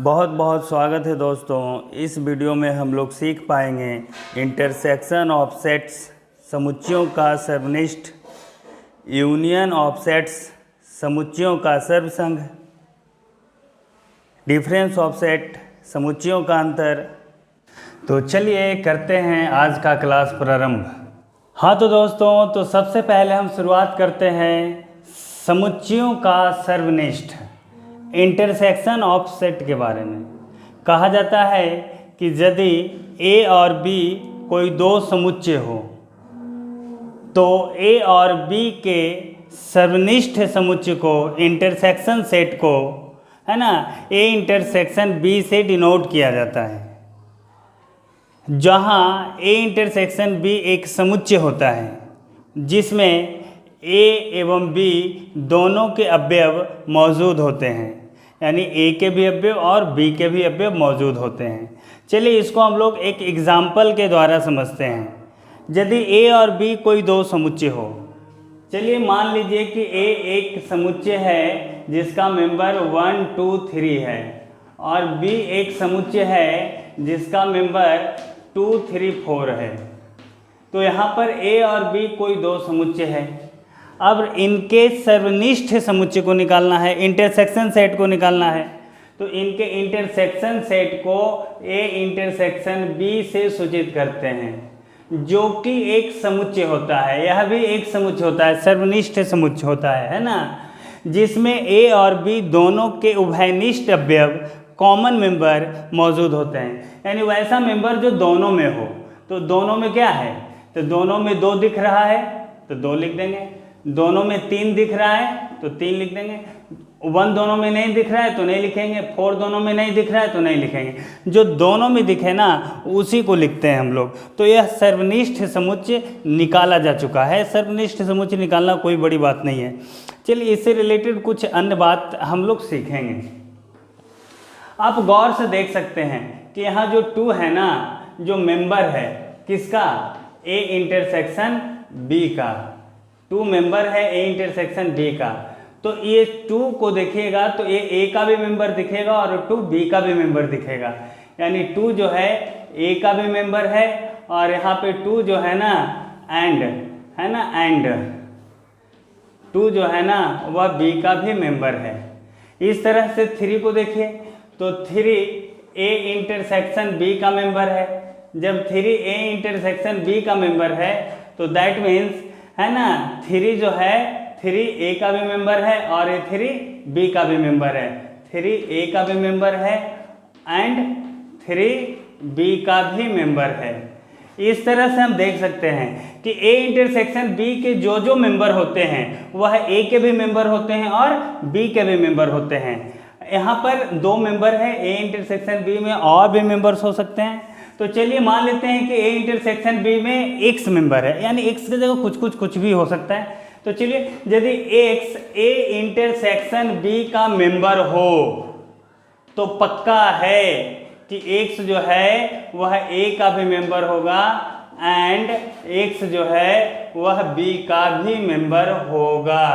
बहुत बहुत स्वागत है दोस्तों। इस वीडियो में हम लोग सीख पाएंगे इंटरसेक्शन ऑफ सेट्स, समुच्चयों का सर्वनिष्ठ, यूनियन ऑफ सेट्स, समुच्चयों का सर्वसंघ, डिफरेंस ऑफ सेट, समुच्चयों का अंतर। तो चलिए करते हैं आज का क्लास प्रारंभ। हाँ तो दोस्तों, तो सबसे पहले हम शुरुआत करते हैं समुच्चयों का सर्वनिष्ठ, इंटरसेक्शन ऑफ सेट के बारे में। कहा जाता है कि यदि ए और बी कोई दो समुच्चय हो तो ए और बी के सर्वनिष्ठ समुच्चय को, इंटरसेक्शन सेट को, है ना, ए इंटरसेक्शन बी से डिनोट किया जाता है। जहाँ ए इंटरसेक्शन बी एक समुच्चय होता है जिसमें ए एवं बी दोनों के अवयव मौजूद होते हैं, यानी ए के भी अवयव और बी के भी अवयव मौजूद होते हैं। चलिए इसको हम लोग एक एग्जाम्पल के द्वारा समझते हैं। यदि ए और बी कोई दो समुच्चय हो, चलिए मान लीजिए कि ए एक समुच्चय है जिसका मेंबर 1, 2, 3 है और बी एक समुच्चय है जिसका मेंबर 2, 3, 4 है। तो यहाँ पर ए और बी कोई दो समुच्चय है। अब इनके सर्वनिष्ठ समुच्चय को निकालना है, इंटरसेक्शन सेट को निकालना है। तो इनके इंटरसेक्शन सेट को ए इंटरसेक्शन बी से सूचित करते हैं, जो कि एक समुच्चय होता है। यह भी एक समुच्चय होता है, सर्वनिष्ठ समुच्चय होता है ना, जिसमें ए और बी दोनों के उभयनिष्ठ अवयव, कॉमन मेंबर मौजूद होते हैं। यानी वैसा मेंबर जो दोनों में हो। तो दोनों में क्या है, तो दोनों में 2 दिख रहा है तो 2 लिख देंगे, दोनों में 3 दिख रहा है तो 3 लिख देंगे, 1 दोनों में नहीं दिख रहा है तो नहीं लिखेंगे, 4 दोनों में नहीं दिख रहा है तो नहीं लिखेंगे। जो दोनों में दिखे ना उसी को लिखते हैं हम लोग। तो यह सर्वनिष्ठ समुच्चय निकाला जा चुका है। सर्वनिष्ठ समुच्चय निकालना कोई बड़ी बात नहीं है। चलिए इससे रिलेटेड कुछ अन्य बात हम लोग सीखेंगे। आप गौर से देख सकते हैं कि यहाँ जो 2 है ना, जो मेंबर है किसका, ए इंटरसेक्शन बी का। 2 मेंबर है ए इंटरसेक्शन बी का। तो ये 2 को देखिएगा तो ये ए का भी मेंबर दिखेगा और 2 बी का भी मेंबर दिखेगा। यानी 2 जो है ए का भी मेंबर है और यहाँ पे 2 जो है ना एंड, है ना, एंड 2 जो है ना वह बी का भी मेंबर है। इस तरह से 3 को देखिए तो 3 ए इंटरसेक्शन बी का मेंबर है। जब 3 ए इंटरसेक्शन बी का मेंबर है तो दैट मीन्स, है ना, 3 जो है 3 ए का भी मेंबर है और ये 3 बी का भी मेंबर है। 3 ए का भी मेंबर है एंड 3 बी का भी मेंबर है। इस तरह से हम देख सकते हैं कि ए इंटरसेक्शन बी के जो मेंबर होते हैं वह ए के भी मेंबर होते हैं और बी के भी मेंबर होते हैं। यहाँ पर 2 मेंबर है, ए इंटरसेक्शन बी में और भी मेंबर्स हो सकते हैं। तो चलिए मान लेते हैं कि ए इंटरसेक्शन बी में x मेंबर है, यानी x की जगह कुछ भी हो सकता है। तो चलिए यदि x ए इंटरसेक्शन बी का मेंबर हो तो पक्का है कि x जो है वह a का भी मेंबर होगा एंड x जो है वह b का भी मेंबर होगा।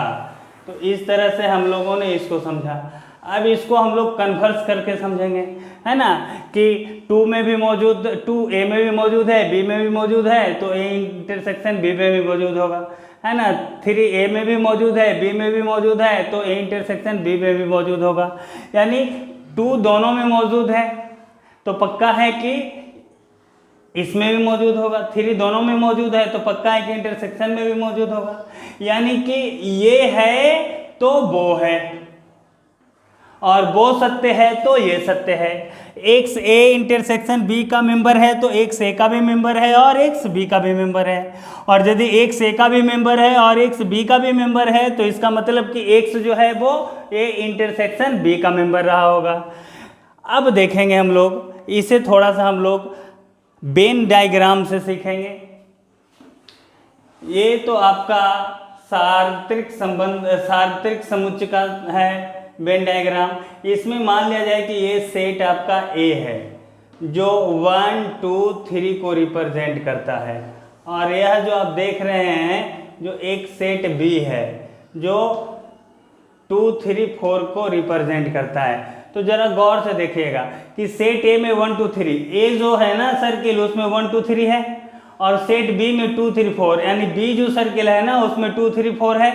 तो इस तरह से हम लोगों ने इसको समझा। अब इसको हम लोग कन्वर्स करके समझेंगे, है ना, कि 2 में भी मौजूद, 2 ए में भी मौजूद है, बी में भी मौजूद है तो ए इंटरसेक्शन बी में भी मौजूद होगा, है ना। 3 ए में भी मौजूद है, बी में भी मौजूद है तो ए इंटरसेक्शन बी में भी मौजूद होगा। यानी 2 दोनों में मौजूद है तो पक्का है कि इसमें भी मौजूद होगा। 3 दोनों में मौजूद है तो पक्का है कि इंटरसेक्शन में भी मौजूद होगा। यानी कि ये है तो वो है और वो सत्य है तो ये सत्य है। x ए इंटरसेक्शन बी का मेंबर है तो x ए का भी मेंबर है और x बी का भी मेंबर है। और यदि x ए का भी मेंबर है और x बी का भी मेंबर है तो इसका मतलब कि x जो है वो ए इंटरसेक्शन बी का मेंबर रहा होगा। अब देखेंगे हम लोग इसे थोड़ा सा हम लोग वेन डायग्राम से सीखेंगे। ये तो आपका सार्वत्रिक संबंध, सार्वत्रिक समुच्चय का है वेन डायग्राम। इसमें मान लिया जाए कि ये सेट आपका ए है जो 1, 2, 3 को रिप्रेजेंट करता है और यह जो आप देख रहे हैं जो एक सेट बी है जो 2, 3, 4 को रिप्रेजेंट करता है। तो जरा गौर से देखिएगा कि सेट ए में 1 2 3, ए जो है ना सर्किल उसमें 1 2 3 है, और सेट बी में 2 3 4, यानी बी जो सर्किल है ना उसमें 2 3 4 है।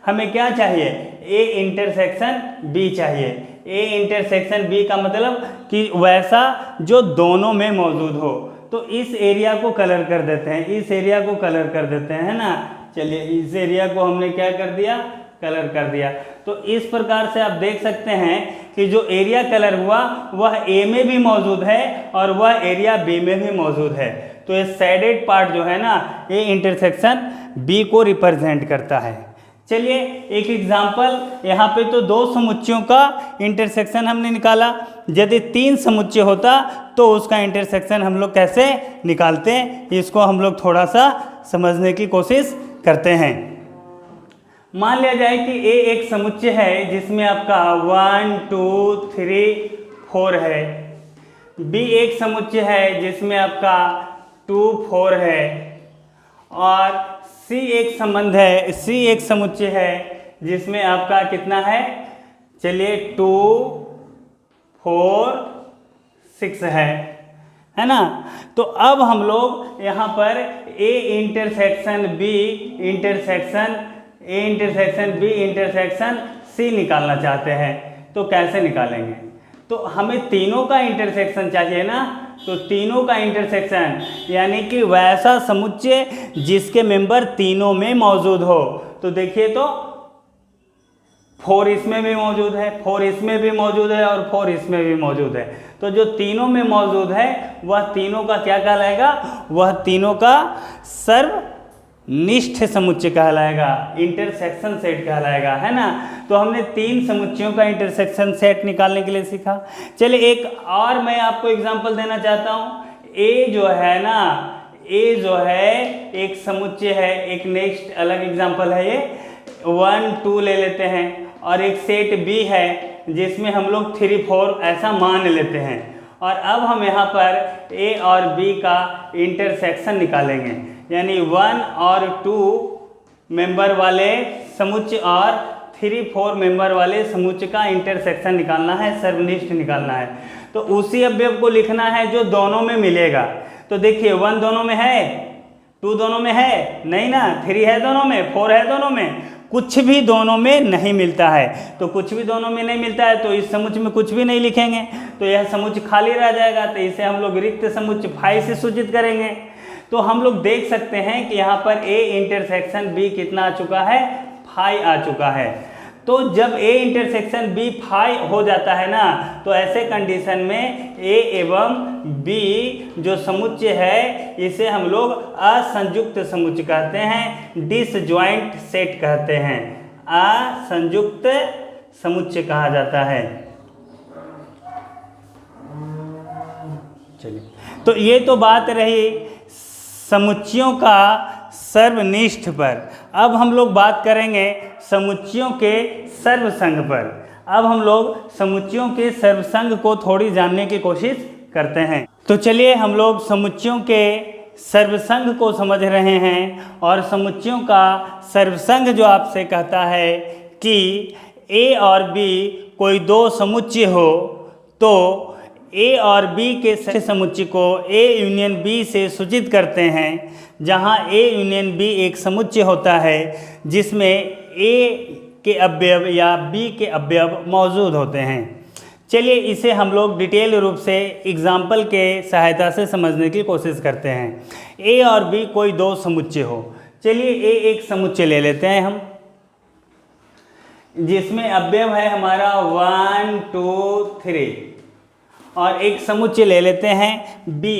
हमें क्या चाहिए? ए इंटरसेक्शन बी चाहिए। ए इंटरसेक्शन बी का मतलब कि वैसा जो दोनों में मौजूद हो। तो इस एरिया को कलर कर देते हैं, इस एरिया को कलर कर देते हैं, है ना। चलिए इस एरिया को हमने क्या कर दिया? कलर कर दिया। तो इस प्रकार से आप देख सकते हैं कि जो एरिया कलर हुआ वह ए में भी मौजूद है और वह एरिया बी में भी मौजूद है। तो ये शेडेड पार्ट जो है ना, ए इंटरसेक्शन बी को रिप्रेजेंट करता है। चलिए एक एग्जाम्पल, यहाँ पे तो 2 समुच्चयों का इंटरसेक्शन हमने निकाला। यदि 3 समुच्चय होता तो उसका इंटरसेक्शन हम लोग कैसे निकालते हैं, इसको हम लोग थोड़ा सा समझने की कोशिश करते हैं। मान लिया जाए कि ए एक समुच्चय है जिसमें आपका 1 2 3 4 है, बी एक समुच्चय है जिसमें आपका 2 4 है, और सी एक समुच्चय है जिसमें आपका कितना है? चलिए 2 4 6 है ना। तो अब हम लोग यहाँ पर A intersection B intersection C निकालना चाहते हैं। तो कैसे निकालेंगे? तो हमें तीनों का इंटरसेक्शन चाहिए ना। तो तीनों का इंटरसेक्शन यानी कि वैसा समुच्चय जिसके मेंबर तीनों में मौजूद हो। तो देखिए तो 4 इसमें भी मौजूद है, 4 इसमें भी मौजूद है और 4 इसमें भी मौजूद है। तो जो तीनों में मौजूद है वह तीनों का क्या कहलाएगा? वह तीनों का सर्वनिष्ठ समुच्चय कहलाएगा, इंटरसेक्शन सेट कहलाएगा, है ना। तो हमने 3 समुच्चयों का इंटरसेक्शन सेट निकालने के लिए सीखा। चलिए एक और मैं आपको एग्जांपल देना चाहता हूँ। ए जो है ना, ए जो है एक समुच्चय है, एक नेक्स्ट अलग एग्जांपल है ये। 1 2 ले लेते हैं, और एक सेट बी है जिसमें हम लोग 3 4 ऐसा मान लेते हैं। और अब हम यहाँ पर ए और बी का इंटरसेक्शन निकालेंगे, यानी 1 और 2 मेंबर वाले समुच्चय और 3 4 मेंबर वाले समुच्चय का इंटरसेक्शन निकालना है, सर्वनिष्ठ निकालना है। तो उसी अवयव को लिखना है जो दोनों में मिलेगा। तो देखिए 1 दोनों में है, 2 दोनों में है नहीं ना, 3 है दोनों में, 4 है दोनों में, कुछ भी दोनों में नहीं मिलता है। तो कुछ भी दोनों में नहीं मिलता है तो इस समुच्चय में कुछ भी नहीं लिखेंगे, तो यह समुच्चय खाली रह जाएगा। तो इसे हम लोग रिक्त समुच्चय फाई से सूचित करेंगे। तो हम लोग देख सकते हैं कि यहाँ पर ए इंटरसेक्शन बी कितना आ चुका है? फाई आ चुका है। तो जब ए इंटरसेक्शन बी फाई हो जाता है ना, तो ऐसे कंडीशन में ए एवं बी जो समुच्चय है इसे हम लोग असंयुक्त समुच्चय कहते हैं, डिसजॉइंट सेट कहते हैं, असंयुक्त समुच्चय कहा जाता है। चलिए तो ये तो बात रही समुच्चयों का सर्वनिष्ठ पर। अब हम लोग बात करेंगे समुच्चयों के सर्वसंग पर। अब हम लोग समुच्चयों के सर्वसंग को थोड़ी जानने की कोशिश करते हैं। तो चलिए हम लोग समुच्चयों के सर्वसंग को समझ रहे हैं। और समुच्चयों का सर्वसंग जो आपसे कहता है कि ए और बी कोई 2 समुच्चय हो, तो ए और बी के समुच्चय को ए यूनियन बी से सूचित करते हैं, जहां ए यूनियन बी एक समुच्चय होता है जिसमें ए के अवयव या बी के अवयव मौजूद होते हैं। चलिए इसे हम लोग डिटेल रूप से एग्जाम्पल के सहायता से समझने की कोशिश करते हैं। ए और बी कोई 2 समुच्चय हो। चलिए ए एक समुच्चय ले लेते हैं हम, जिसमें अवयव है हमारा 1 2 3, और एक समुच्चय ले लेते हैं बी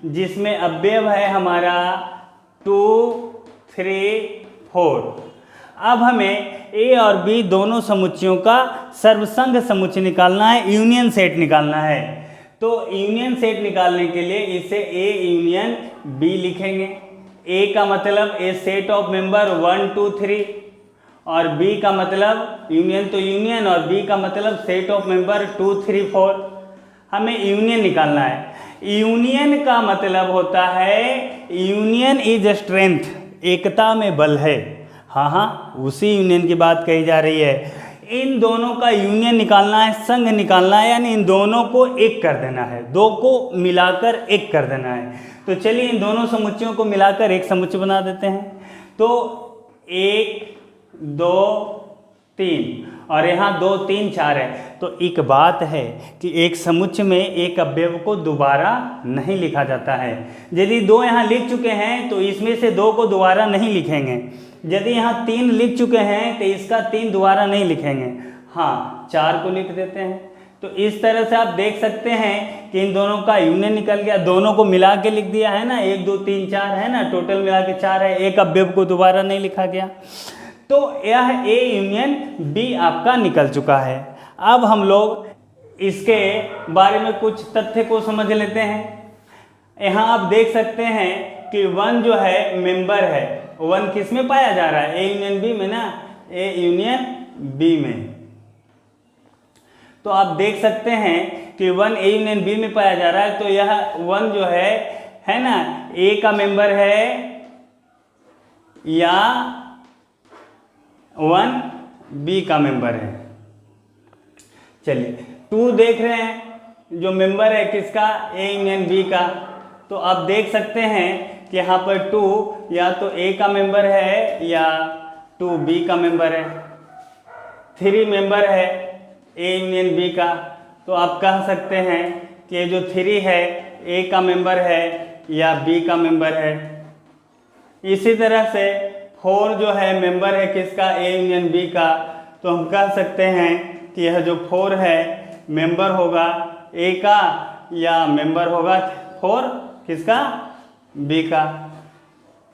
जिसमें अवयव है हमारा 2 3 4। अब हमें ए और बी दोनों समुच्चयों का सर्वसंग समुच्चय निकालना है, यूनियन सेट निकालना है। तो यूनियन सेट निकालने के लिए इसे ए यूनियन बी लिखेंगे। ए का मतलब ए सेट ऑफ मेंबर 1 2 3, और बी का मतलब यूनियन तो यूनियन, और बी का मतलब सेट ऑफ मेंबर 2 3 4। हमें यूनियन निकालना है। यूनियन का मतलब होता है यूनियन इज स्ट्रेंथ, एकता में बल है। हाँ, उसी यूनियन की बात कही जा रही है। इन दोनों का यूनियन निकालना है, संघ निकालना है, यानी इन दोनों को एक कर देना है, दो को मिलाकर एक कर देना है। तो चलिए इन दोनों समुच्चयों को मिलाकर एक समुच्चय बना देते हैं। तो 1 2 3 और यहाँ 2 3 4 है। तो एक बात है कि एक समुच्चय में एक अवयव को दोबारा नहीं लिखा जाता है। यदि 2 यहाँ लिख चुके हैं तो इसमें से 2 को दोबारा नहीं लिखेंगे। यदि यहाँ 3 लिख चुके हैं तो इसका 3 दोबारा नहीं लिखेंगे, हाँ 4 को लिख देते हैं। तो इस तरह से आप देख सकते हैं कि इन दोनों का यूनियन निकल गया, दोनों को मिला के लिख दिया है ना, 1 2 3 4 है ना, टोटल मिला के 4 है, एक अवयव को दोबारा नहीं लिखा गया। तो यह ए यूनियन बी आपका निकल चुका है। अब हम लोग इसके बारे में कुछ तथ्य को समझ लेते हैं। यहाँ आप देख सकते हैं कि 1 जो है मेंबर है, 1 किस में पाया जा रहा है, ए यूनियन बी में ना, ए यूनियन बी में। तो आप देख सकते हैं कि 1 ए यूनियन बी में पाया जा रहा है। तो यह 1 जो है ना, ए का मेंबर है या 1 बी का मेंबर है। चलिए 2 देख रहे हैं, जो मेंबर है किसका, ए यूनियन बी का। तो आप देख सकते हैं कि यहाँ पर 2 या तो ए का मेंबर है या 2 बी का मेंबर है। 3 मेंबर है ए यूनियन बी का। तो आप कह सकते हैं कि जो 3 है ए का मेंबर है या बी का मेंबर है। इसी तरह से 4 जो है मेंबर है किसका, ए यूनियन बी का। तो हम कह सकते हैं कि यह जो 4 है मेंबर होगा ए का या मेंबर होगा 4 किसका, बी का।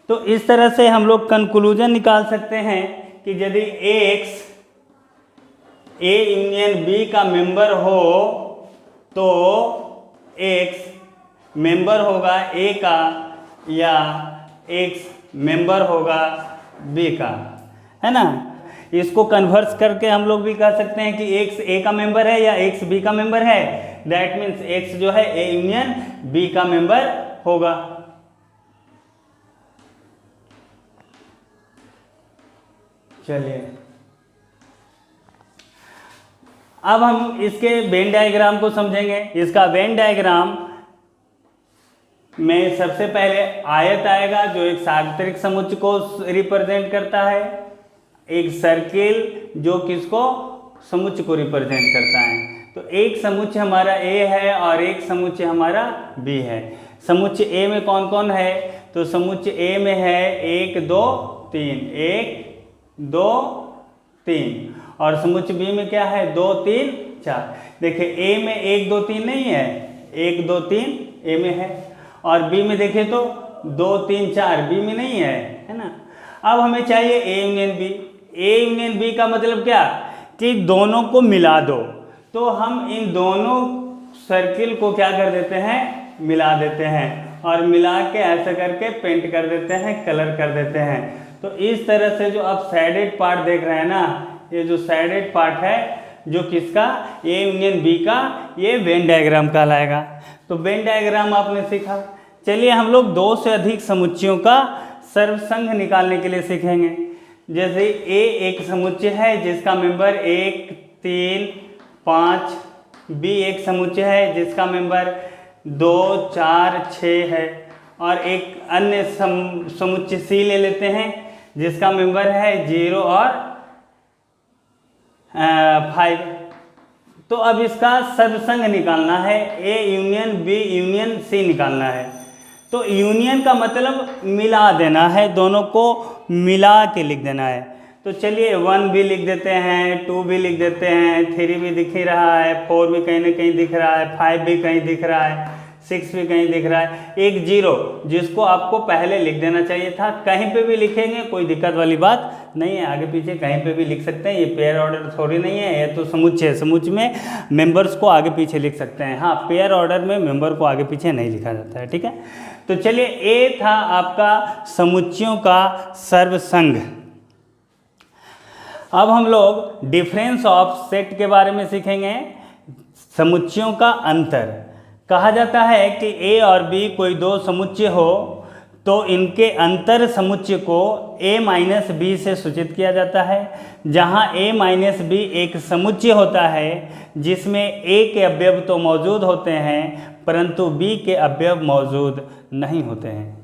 तो इस तरह से हम लोग कंक्लूजन निकाल सकते हैं कि यदि एक्स ए यूनियन बी का मेंबर हो तो एक्स मेंबर होगा ए का या एक्स मेंबर होगा बी का, है ना। इसको कन्वर्स करके हम लोग भी कह सकते हैं कि एक्स ए का मेंबर है या एक्स बी का मेंबर है। दैट मीन्स एक्स जो है ए यूनियन बी का मेंबर होगा। चलिए अब हम इसके वेन डायग्राम को समझेंगे। इसका वेन डायग्राम में सबसे पहले आयत आएगा जो एक सार्वत्रिक समुच्चय को रिप्रेजेंट करता है, एक सर्किल जो किसको, समुच्चय को रिप्रेजेंट करता है। तो एक समुच्चय हमारा ए है और एक समुच्चय हमारा बी है। समुच्चय ए में कौन कौन है, तो समुच्चय ए में है 1 2 3, 1 2 3, और समुच्चय बी में क्या है 2 3 4। देखिए ए में 1 2 3 नहीं है, 1 2 3 ए में है, और बी में देखिए तो 2 3 4 बी में नहीं है ना। अब हमें चाहिए A union B. A union B का मतलब क्या, कि दोनों को मिला दो। तो हम इन दोनों सर्किल को क्या कर देते हैं, मिला देते हैं, और मिला के ऐसा करके पेंट कर देते हैं, कलर कर देते हैं। तो इस तरह से जो आप शेडेड पार्ट देख रहे हैं ना, ये जो शेडेड पार्ट है जो किसका, ए यूनियन बी का, ये वेन डायग्राम कहलाएगा। तो वेन डायग्राम आपने सीखा। चलिए हम लोग 2 से अधिक समुच्चयों का सर्वसंघ निकालने के लिए सीखेंगे। जैसे ए एक समुच्चय है जिसका मेंबर 1 3 5, बी एक समुच्चय है जिसका मेंबर 2 4 6 है, और एक अन्य समुच्चय सी ले लेते हैं जिसका मेंबर है 0 और 5। तो अब इसका सर्वसंघ निकालना है, A union B union C निकालना है। तो यूनियन का मतलब मिला देना है, दोनों को मिला के लिख देना है। तो चलिए 1 भी लिख देते हैं, 2 भी लिख देते हैं, 3 भी दिख ही रहा है, 4 भी कहीं ना कहीं दिख रहा है, 5 भी कहीं दिख रहा है, 6 भी कहीं दिख रहा है। एक 0 जिसको आपको पहले लिख देना चाहिए था, कहीं पे भी लिखेंगे कोई दिक्कत वाली बात नहीं है, आगे पीछे कहीं पे भी लिख सकते हैं। ये पेयर ऑर्डर थोड़ी नहीं है, ये तो समुच्चय है, समुच्चय में मेंबर्स को आगे पीछे लिख सकते हैं। हाँ, पेयर ऑर्डर में मेंबर को आगे पीछे नहीं लिखा जाता है, ठीक है। तो चलिए ए था आपका समुच्चयों का सर्वसंघ। अब हम लोग डिफरेंस ऑफ सेट के बारे में सीखेंगे। समुच्चयों का अंतर। कहा जाता है कि ए और बी कोई 2 समुच्चय हो तो इनके अंतर समुच्चय को a माइनस बी से सूचित किया जाता है, जहां a माइनस बी एक समुच्चय होता है जिसमें a के अवयव तो मौजूद होते हैं परंतु b के अवयव मौजूद नहीं होते हैं।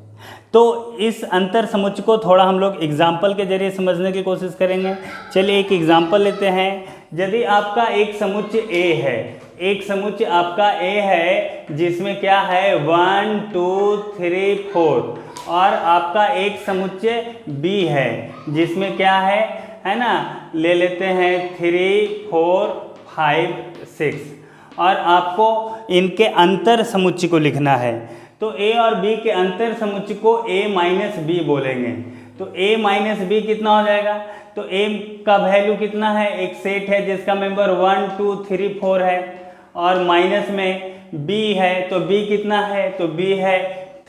तो इस अंतर समुच्चय को थोड़ा हम लोग एग्जाम्पल के जरिए समझने की कोशिश करेंगे। चलिए एक एग्जाम्पल लेते हैं। यदि आपका एक समुच्चय A है, एक समुच्चय आपका A है जिसमें क्या है 1 2 3 4, और आपका एक समुच्चय B है जिसमें क्या है ना, ले लेते हैं 3 4 5 6, और आपको इनके अंतर समुच्चय को लिखना है। तो A और B के अंतर समुच्चय को A माइनस बी बोलेंगे। तो A माइनस बी कितना हो जाएगा? तो A का वैल्यू कितना है? एक सेट है जिसका मेंबर 1 2 3 4 है, और माइनस में B है तो B कितना है? तो B है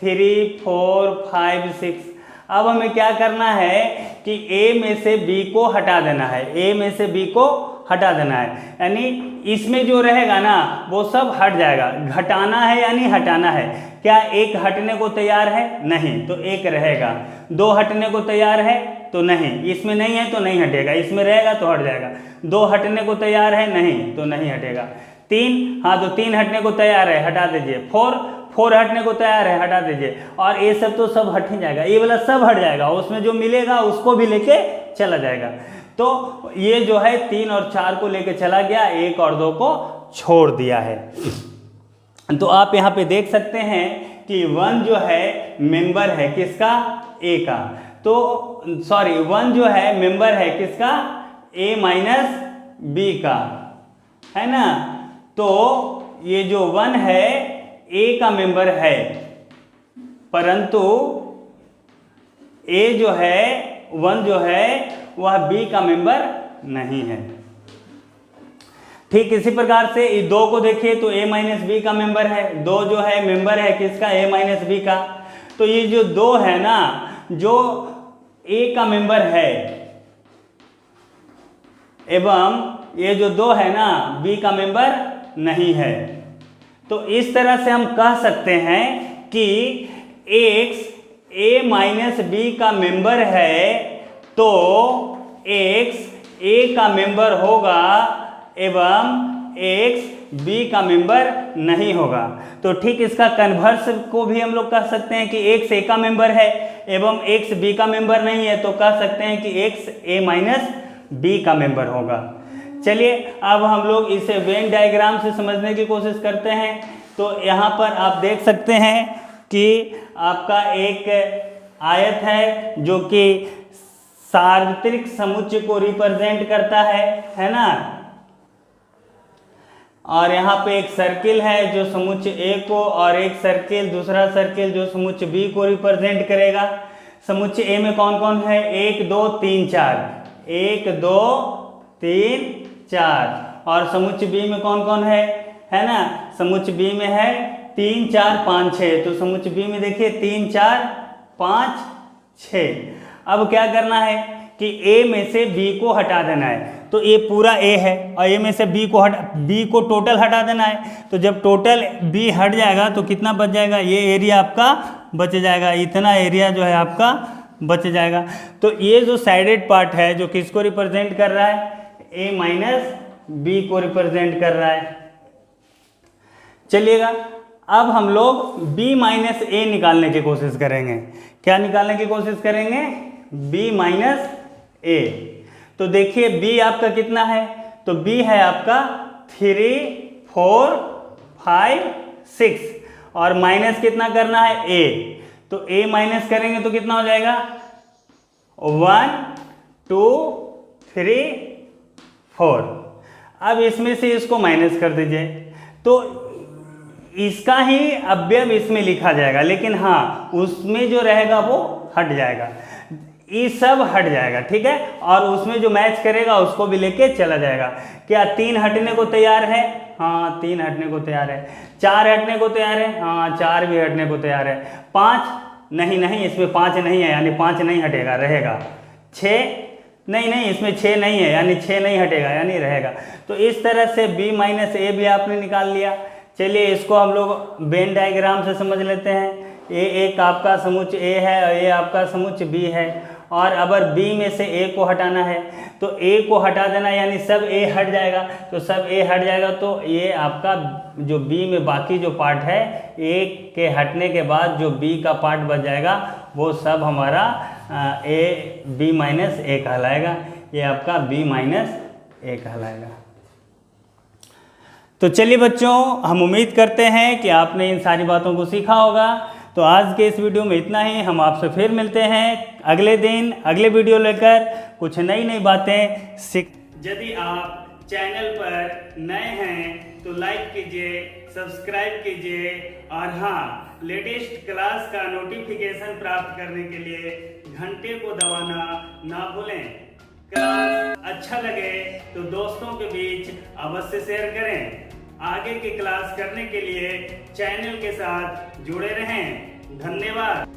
3 4 5 6। अब हमें क्या करना है कि A में से B को हटा देना है, A में से B को हटा देना है, यानी इसमें जो रहेगा ना वो सब हट जाएगा। घटाना है यानी हटाना है। क्या एक हटने को तैयार है? नहीं, तो एक रहेगा। दो हटने को तैयार है? तो नहीं, इसमें नहीं है तो नहीं हटेगा, इसमें रहेगा तो हट जाएगा। दो हटने को तैयार है? नहीं, तो नहीं हटेगा। तीन, हाँ तो तीन हटने को तैयार है, हटा दीजिए। फोर हटने को तैयार है, हटा दीजिए। और ये सब तो सब हट ही जाएगा, ये वाला सब हट जाएगा, उसमें जो मिलेगा उसको भी लेके चला जाएगा। तो ये जो है 3 और 4 को लेके चला गया, 1 और 2 को छोड़ दिया है। तो आप यहाँ पे देख सकते हैं कि 1 जो है मेंबर है किसका? A का। तो सॉरी 1 जो है मेंबर है किसका? A माइनस बी का, है ना। तो ये जो 1 है A का मेंबर है, परंतु A जो है 1 जो है वह B का मेंबर नहीं है। ठीक इसी प्रकार से 2 को देखिए तो A माइनस बी का मेंबर है। 2 जो है मेंबर है किसका? A माइनस बी का। तो ये जो 2 है ना, जो A का मेंबर है एवं ये जो 2 है ना B का मेंबर नहीं है। तो इस तरह से हम कह सकते हैं कि X A माइनस बी का मेंबर है तो X A का मेंबर होगा एवं X B का मेंबर नहीं होगा। तो ठीक इसका कन्वर्स को भी हम लोग कह सकते हैं कि X A का मेंबर है एवं X B का मेंबर नहीं है, तो कह सकते हैं कि X A माइनस B का मेंबर होगा। चलिए अब हम लोग इसे वेन डायग्राम से समझने की कोशिश करते हैं। तो यहाँ पर आप देख सकते हैं कि आपका एक आयत है जो कि सार्वत्रिक समुच्चय को रिप्रेजेंट करता है ना। और यहाँ पे एक सर्किल है जो समुच्चय A को, और एक सर्किल दूसरा सर्किल जो समुच्चय B को रिप्रेजेंट करेगा। समुच्चय A में कौन कौन है? 1 2 3 4, 1 2 3 4। और समुच्चय B में कौन कौन है ना? समुच्चय B में है 3 4 5 6। तो समुच्चय B में देखिए 3 4 5 6। अब क्या करना है कि A में से B को हटा देना है। तो ये पूरा A है और A में से B को टोटल हटा देना है। तो जब टोटल B हट जाएगा तो कितना बच जाएगा? ये एरिया आपका बच जाएगा, इतना एरिया जो है आपका बच जाएगा। तो ये जो साइडेड पार्ट है जो किसको रिप्रेजेंट कर रहा है? A माइनस बी को रिप्रेजेंट कर रहा है। चलिएगा अब हम लोग B माइनस A निकालने की कोशिश करेंगे। क्या निकालने की कोशिश करेंगे? B minus A। तो देखिए B आपका कितना है? तो B है आपका 3 4 5 6, और माइनस कितना करना है? A। तो A माइनस करेंगे तो कितना हो जाएगा? 1 2 3 4। अब इसमें से इसको माइनस कर दीजिए तो इसका ही अवयव इसमें लिखा जाएगा, लेकिन हाँ उसमें जो रहेगा वो हट जाएगा, ये सब हट जाएगा। ठीक है, और उसमें जो मैच करेगा उसको भी लेके चला जाएगा। क्या 3 हटने को तैयार है? हाँ 3 हटने को तैयार है। 4 हटने को तैयार है? हाँ 4 भी हटने को तैयार है। 5 नहीं, इसमें 5 नहीं है यानी 5 नहीं हटेगा, रहेगा। 6 नहीं, इसमें 6 नहीं है यानी 6 नहीं हटेगा यानी रहेगा। तो इस तरह से B माइनस A भी आपने निकाल लिया। चलिए इसको हम लोग वेन डायग्राम से समझ लेते हैं ए एक आपका समुच्चय ए है और ये आपका समुच्चय बी है। और अगर बी में से ए को हटाना है तो ए को हटा देना, यानी सब ए हट जाएगा। तो सब ए हट जाएगा तो ये आपका जो बी में बाकी जो पार्ट है, ए के हटने के बाद जो बी का पार्ट बच जाएगा वो सब हमारा ए बी माइनस ए कहलाएगा। ये आपका बी माइनस ए कहलाएगा। तो चलिए बच्चों, हम उम्मीद करते हैं कि आपने इन सारी बातों को सीखा होगा। तो आज के इस वीडियो में इतना ही। हम आपसे फिर मिलते हैं अगले दिन अगले वीडियो लेकर कुछ नई बातें सीख। यदि आप चैनल पर नए हैं तो लाइक कीजिए, सब्सक्राइब कीजिए और हाँ, लेटेस्ट क्लास का नोटिफिकेशन प्राप्त करने के लिए घंटे को दबाना ना भूलें। क्लास अच्छा लगे तो दोस्तों के बीच अवश्य शेयर करें। आगे की क्लास करने के लिए चैनल के साथ जुड़े रहें। धन्यवाद।